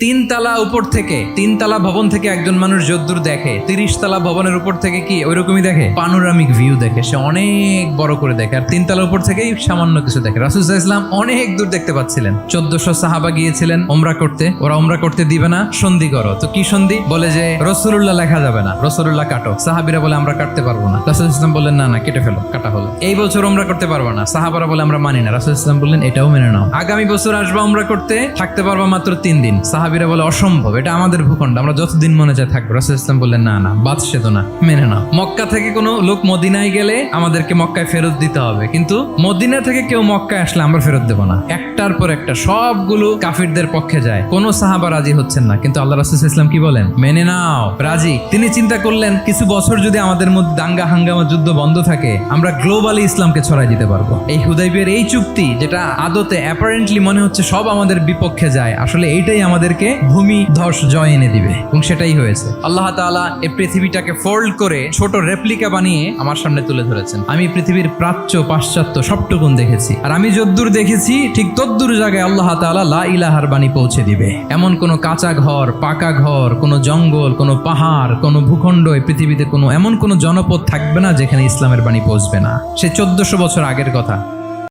তিনতলা উপর থেকে, তিনতলা ভবন থেকে একজন মানুষ যদ্দূর দেখে, 30 তলা ভবনের উপর থেকে কি ওইরকমই দেখে? পানোরামিক ভিউ দেখে, সে অনেক বড় করে দেখে। আর তিনতলার উপর থেকেই সামান্য কিছু দেখে। রাসূল সাল্লাল্লাহু আলাইহি ওয়াসাল্লাম অনেক দূর দেখতে পাচ্ছিলেন। 1400 সাহাবা গিয়েছিলেন ওমরা করতে, ওরা ওমরা করতে দিবে না, সন্ধি করো। তো কি সন্ধি? বলে যে রাসূলুল্লাহ লেখা যাবে না, রাসূলুল্লাহ কাটো। সাহাবীরা বলে আমরা কাটতে পারবো না। রাসূল সাল্লাল্লাহু আলাইহি ওয়াসাল্লাম বললেন না না, কেটে ফেলো, কাটা হলো। এই বছর ওমরা করতে পারবো না, সাহাবারা বলে আমরা মানি না। রাসূল সাল্লাল্লাহু আলাইহি ওয়াসাল্লাম বললেন এটাও মেনে নাও। আগামী বছর আসবা ওমরা করতে, থাকতে পারবা মাত্র 3 দিন। সাহাবীরা বলে অসম্ভব, এটা আমাদের ভূখণ্ড, আমরা যতদিন মনে চায় থাকবো। রাসূল সাল্লাল্লাহু আলাইহি ওয়াসাল্লাম বললেন না না, বাদশা তো না, মেনে নাও। মক্কা থেকে কোনো লোক মদিনায় গেলে আমাদেরকে মক্কায় ফেরত দিতে হবে, কিন্তু মদিনা থেকে কেউ মক্কায় আসলে আমরা ফেরত দেবো না। একটার পর একটা সবগুলো কাফিরদের পক্ষে যায়, কোনো সাহাবা রাজি হচ্ছেন না, কিন্তু আল্লাহ রাসূল সাল্লাল্লাহু আলাইহি ওয়াসাল্লাম কি বলেন? মেনে নাও, রাজি। তিনি চিন্তা করলেন কিছু বছর যদি আমাদের মধ্যে দাঙ্গা হাঙ্গামা যুদ্ধ বন্ধ থাকে, আমরা গ্লোবালি ইসলামকে ছড়াই দিতে পারবো। এই হুদাইবিয়ার এই চুক্তি, যেটা আদতে অ্যাপারেন্টলি মনে হচ্ছে সব আমাদের বিপক্ষে যায়, আসলে এইটাই আমাদেরকে ভূমি ধস জয় এনে দিবে, এবং সেটাই হয়েছে। আল্লাহ তাআলা এই পৃথিবীটাকে ফোল্ড করে ছোট রেপ্লিকা বানিয়ে আমার সামনে তুলে ধরেছেন। আমি পৃথিবীর প্রাচ্য পাশ্চাত্য সবটুকুন দেখেছি, আর আমি যদ্দূর দেখেছি ঠিক তদ্দূর জায়গায় আল্লাহ তাআলা লা ইলাহার বাণী পৌঁছে দিবে। এমন কোনো কাঁচা ঘর, পাকা ঘর, কোনো জঙ্গল, কোনো পাহাড়, কোনো ভূখণ্ড, এই পৃথিবীতে কোনো এমন কোনো জনপদ থাকবে না যেখানে ইসলামের বাণী পৌঁছবে না। সে 1400 বছর আগের কথা।